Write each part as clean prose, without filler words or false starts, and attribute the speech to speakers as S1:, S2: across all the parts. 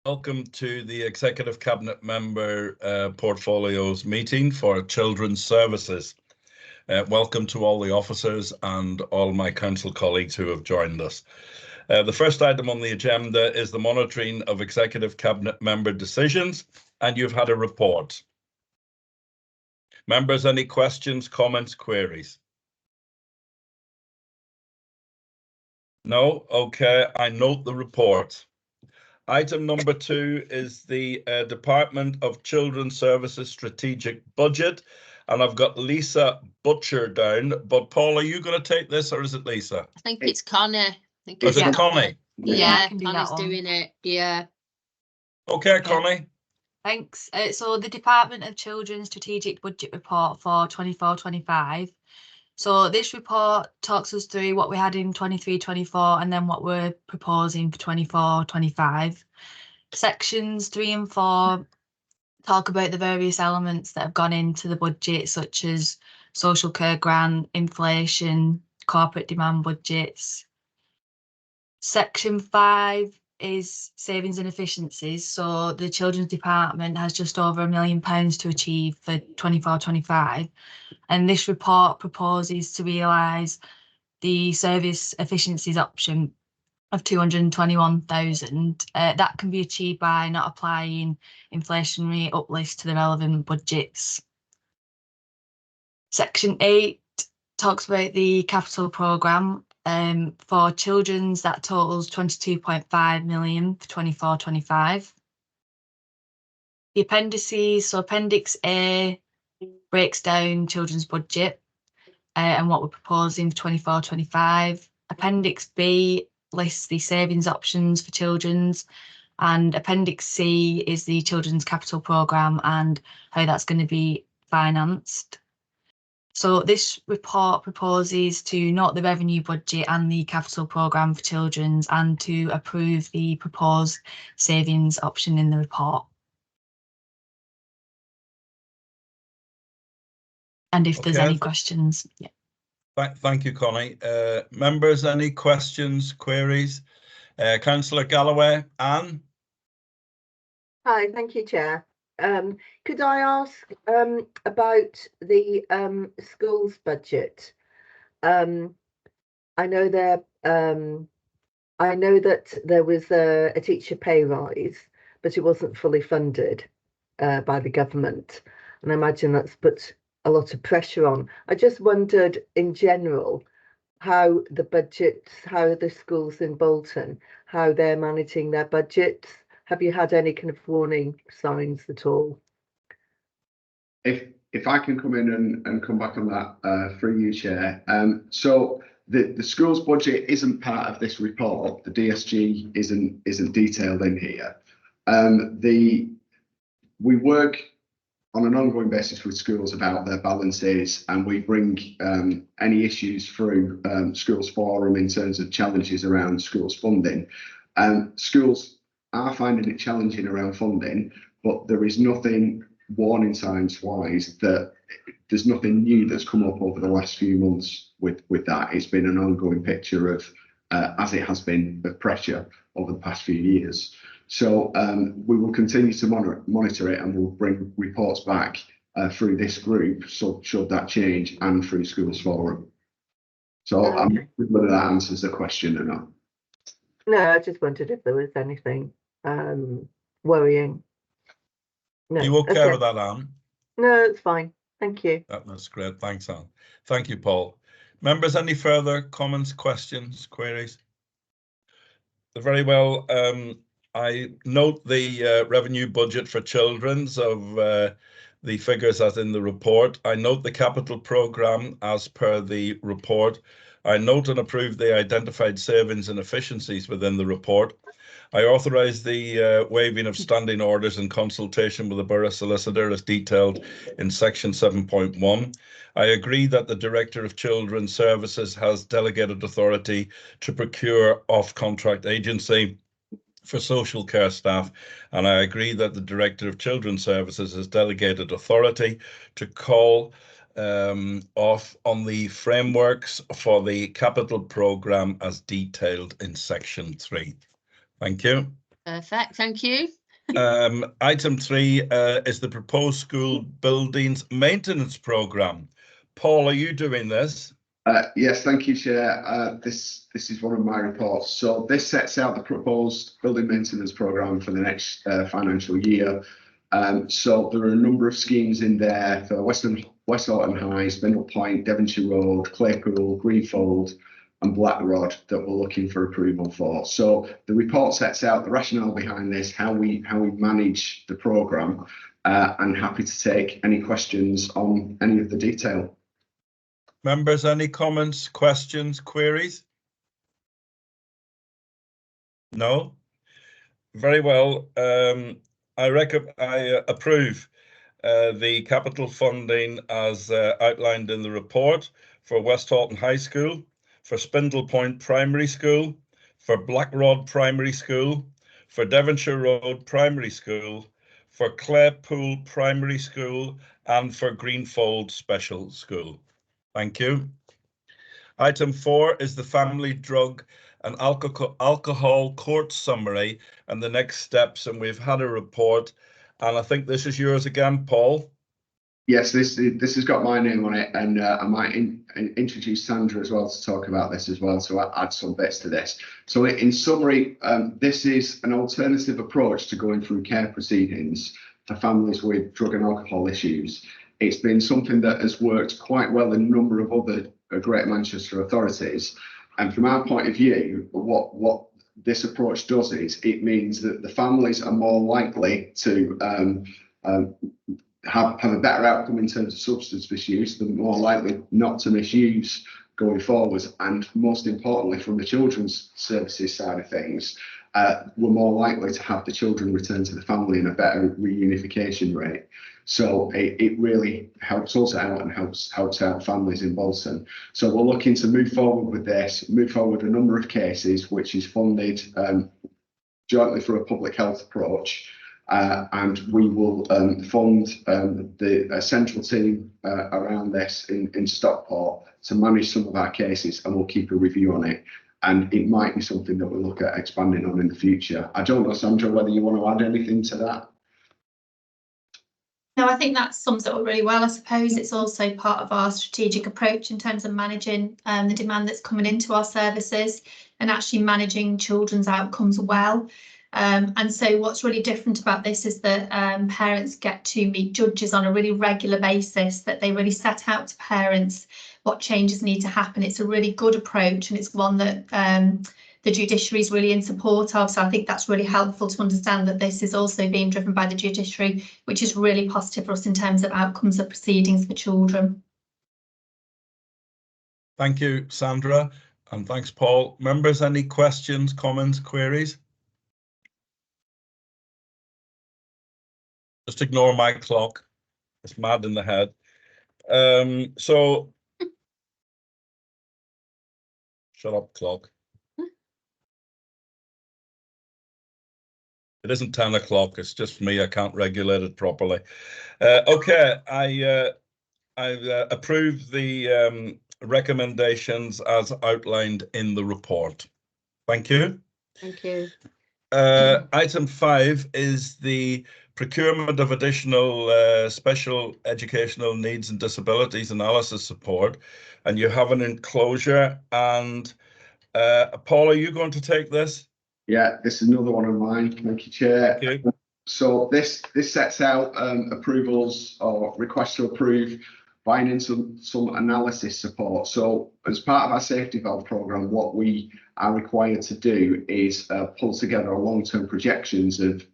S1: Welcome to the Executive Cabinet Member Portfolios meeting for Children's Services. Welcome to all the officers and all my council colleagues who have joined us. The first item on the agenda is the monitoring of Executive Cabinet Member decisions, and you've had a report. Members, any questions, comments, queries? No? Okay, I note the report. Item number 2 is the Department of Children's Services Strategic Budget, and I've got Lisa Butcher down. But Paul, are you going to take this, or is it Lisa?
S2: I think it's Connie.
S1: Is it Connie?
S2: Yeah, Connie's doing it. Yeah.
S1: Okay, Connie.
S3: Thanks. So the Department of Children's Strategic Budget Report for 24-25. So this report talks us through what we had in 23-24 and then what we're proposing for 24-25. Sections 3 and 4 talk about the various elements that have gone into the budget, such as social care grant, inflation, corporate demand budgets. Section 5 is savings and efficiencies. So the Children's Department has just over £1 million to achieve for 24-25. And this report proposes to realise the service efficiencies option of 221,000. That can be achieved by not applying inflationary uplifts to the relevant budgets. Section 8 talks about the capital programme. For children's, that totals 22.5 million for 24-25. The appendices, so Appendix A breaks down children's budget and what we're proposing for 24-25. Appendix B lists the savings options for children's, and Appendix C is the children's capital programme and how that's going to be financed. So this report proposes to note the revenue budget and the capital programme for children's and to approve the proposed savings option in the report. And if there's any questions, yeah.
S1: Thank you, Connie. Members, any questions, queries? Councillor Galloway, Anne?
S4: Hi, thank you, Chair. Could I ask about the schools budget? I know that there was a teacher pay rise, but it wasn't fully funded by the government, and I imagine that's put a lot of pressure on. I just wondered, in general, how the schools in Bolton, how they're managing their budgets. Have you had any kind of warning signs at all?
S5: If I can come in and come back on that through you, Chair. So the school's budget isn't part of this report. The DSG isn't detailed in here. We work on an ongoing basis with schools about their balances, and we bring any issues through schools forum in terms of challenges around schools funding. Schools are finding it challenging around funding, but there is nothing warning signs wise that there's nothing new that's come up over the last few months with that. It's been an ongoing picture of, as it has been, of pressure over the past few years. So we will continue to monitor it, and we'll bring reports back through this group, so should that change, and through schools forum. So I'm not sure whether that answers the question or not.
S4: No, I just wondered if there was anything worrying. No.
S1: You okay with that, Anne?
S4: No, it's fine. Thank you.
S1: That's great. Thanks, Anne. Thank you, Paul. Members, any further comments, questions, queries? Very well. I note the revenue budget for children's of the figures as in the report. I note the capital programme as per the report. I note and approve the identified savings and efficiencies within the report. I authorise the waiving of standing orders in consultation with the Borough Solicitor as detailed in section 7.1. I agree that the Director of Children's Services has delegated authority to procure off-contract agency for social care staff, and I agree that the Director of Children's Services has delegated authority to call off on the frameworks for the capital programme as detailed in section 3. Thank you.
S2: Perfect, thank you.
S1: Item 3 is the proposed school buildings maintenance programme. Paul, are you doing this?
S5: Yes, thank you, Chair. This is one of my reports. So this sets out the proposed building maintenance programme for the next financial year. So there are a number of schemes in there for West Bolton High, Spindle Point, Devonshire Road, Claypool, Greenfold and Blackrod that we're looking for approval for. So the report sets out the rationale behind this, how we manage the programme, and happy to take any questions on any of the detail.
S1: Members, any comments, questions, queries? No? Very well. I approve the capital funding as outlined in the report for West Horton High School, for Spindle Point Primary School, for Blackrod Primary School, for Devonshire Road Primary School, for Claypool Primary School, and for Greenfold Special School. Thank you. Item 4 is the family drug and alcohol court summary and the next steps, and we've had a report, and I think this is yours again, Paul.
S5: Yes, this has got my name on it, and I might introduce Sandra as well to talk about this as well, so I'll add some bits to this. So in summary, this is an alternative approach to going through care proceedings for families with drug and alcohol issues. It's been something that has worked quite well in a number of other Greater Manchester authorities, and from our point of view, what this approach does is it means that the families are more likely to have a better outcome in terms of substance misuse. They're more likely not to misuse going forwards, and most importantly, from the children's services side of things, we're more likely to have the children return to the family in a better reunification rate. So it really helps us out and helps out families in Bolton. So we're looking to move forward with this, move forward a number of cases, which is funded jointly through a public health approach. And we will fund the central team around this in Stockport to manage some of our cases, and we'll keep a review on it. And it might be something that we'll look at expanding on in the future. I don't know, Sandra, whether you want to add anything to that.
S6: No, I think that sums it up really well. I suppose it's also part of our strategic approach in terms of managing the demand that's coming into our services and actually managing children's outcomes well. And so what's really different about this is that parents get to meet judges on a really regular basis, that they really set out to parents what changes need to happen. It's a really good approach, and it's one that the judiciary is really in support of. So I think that's really helpful to understand that this is also being driven by the judiciary, which is really positive for us in terms of outcomes of proceedings for children.
S1: Thank you, Sandra, and thanks, Paul. Members, any questions, comments, queries? Just ignore my clock. It's mad in the head. So shut up, clock. It isn't 10 o'clock. It's just me. I can't regulate it properly. Okay, I approve the recommendations as outlined in the report. Thank you.
S2: Thank you.
S1: Item 5 is the procurement of additional special educational needs and disabilities analysis support, and you have an enclosure. And Paul, are you going to take this?
S5: Yeah, this is another one of mine. Thank you, Chair.
S1: Thank you.
S5: So this sets out approvals or requests to approve buying into some analysis support. So as part of our safety valve programme, what we are required to do is pull together long-term projections of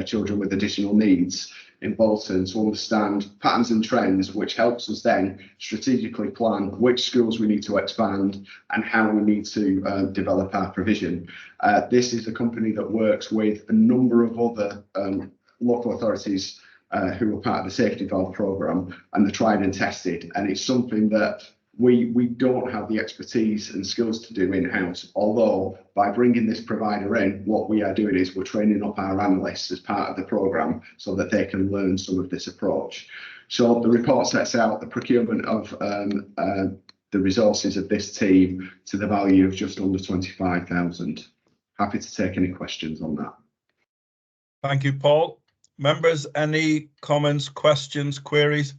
S5: children with additional needs in Bolton to understand patterns and trends, which helps us then strategically plan which schools we need to expand and how we need to develop our provision. This is a company that works with a number of other local authorities who are part of the safety valve programme, and they're tried and tested, and it's something that we don't have the expertise and skills to do in-house, although by bringing this provider in, what we are doing is we're training up our analysts as part of the programme so that they can learn some of this approach. So the report sets out the procurement of the resources of this team to the value of just under 25,000. Happy to take any questions on that.
S1: Thank you, Paul. Members, any comments, questions, queries?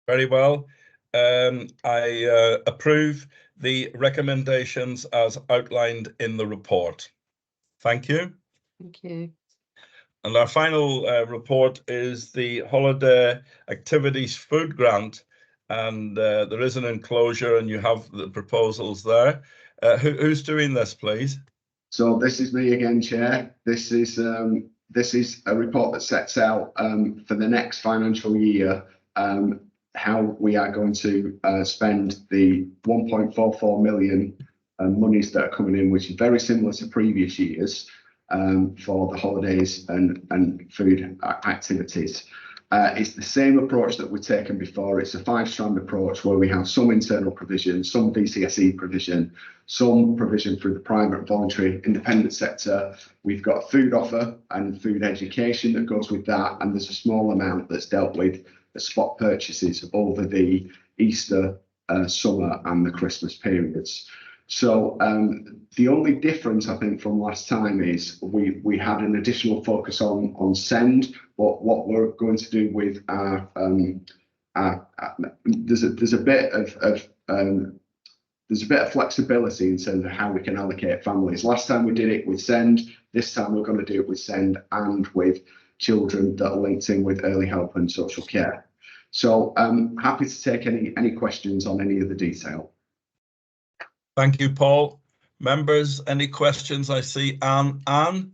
S1: Very well. I approve the recommendations as outlined in the report. Thank you.
S2: Thank you.
S1: And our final report is the holiday activities food grant. And there is an enclosure and you have the proposals there. Who's doing this, please?
S5: So this is me again, Chair. This is a report that sets out for the next financial year how we are going to spend the 1.44 million monies that are coming in, which is very similar to previous years for the holidays and food activities. It's the same approach that we've taken before. It's a 5-strand approach where we have some internal provision, some VCSE provision, some provision through the private, voluntary, independent sector. We've got food offer and food education that goes with that, and there's a small amount that's dealt with the spot purchases over the Easter, summer and the Christmas periods. So the only difference, I think, from last time is we had an additional focus on send, but what we're going to do with our there's a bit of flexibility in terms of how we can allocate families. Last time we did it with send. This time we're going to do it with send and with children that are linked in with early help and social care. So I'm happy to take any questions on any of the detail.
S1: Thank you, Paul. Members, any questions? I see Anne. Anne?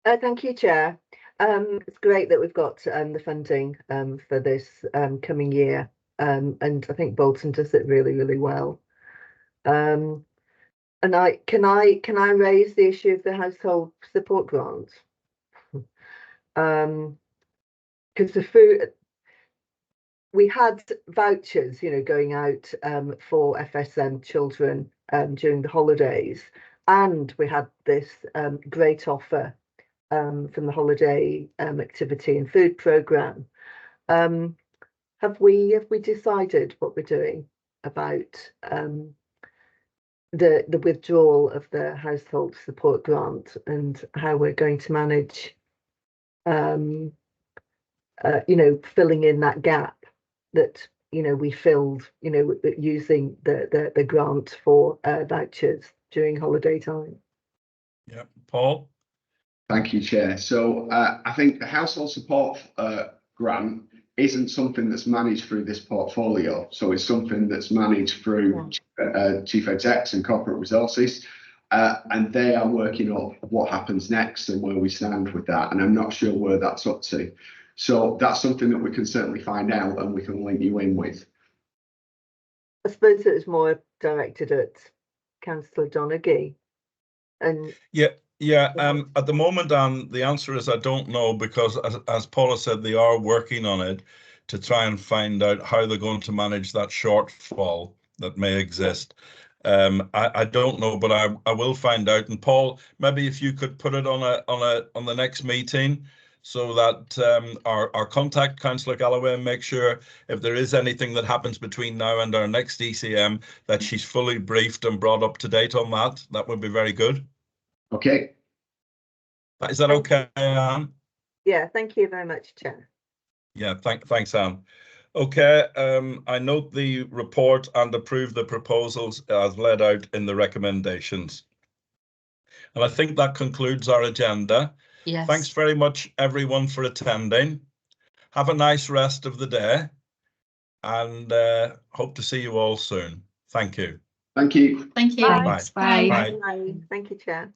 S4: Thank you, Chair. It's great that we've got the funding for this coming year, and I think Bolton does it really, really well. And can I raise the issue of the household support grant? Because the food, we had vouchers, going out for FSM children during the holidays, and we had this great offer from the holiday activity and food programme. Have we decided what we're doing about the withdrawal of the household support grant and how we're going to manage filling in that gap that we filled using the grant for vouchers during holiday time?
S1: Yeah, Paul.
S5: Thank you, Chair. So I think the household support grant isn't something that's managed through this portfolio. So it's something that's managed through chief execs and corporate resources, and they are working on what happens next and where we stand with that. And I'm not sure where that's up to. So that's something that we can certainly find out and we can link you in with.
S4: I suppose it was more directed at Councillor Donaghy. And
S1: yeah. At the moment, the answer is I don't know, because as Paula said, they are working on it to try and find out how they're going to manage that shortfall that may exist. I don't know, but I will find out. And Paul, maybe if you could put it on the next meeting, so that our contact Councillor Galloway and make sure if there is anything that happens between now and our next ECM that she's fully briefed and brought up to date on that. That would be very good.
S5: Okay.
S1: Is that okay, Anne?
S4: Yeah, thank you very much, Chair.
S1: Yeah, thanks, Anne. Okay, I note the report and approve the proposals as laid out in the recommendations. And I think that concludes our agenda.
S2: Yes.
S1: Thanks very much, everyone, for attending. Have a nice rest of the day, and hope to see you all soon. Thank you.
S5: Thank you.
S6: Thank you.
S1: Bye.
S6: Bye.
S1: Bye.
S4: Bye. Thank you, Chair.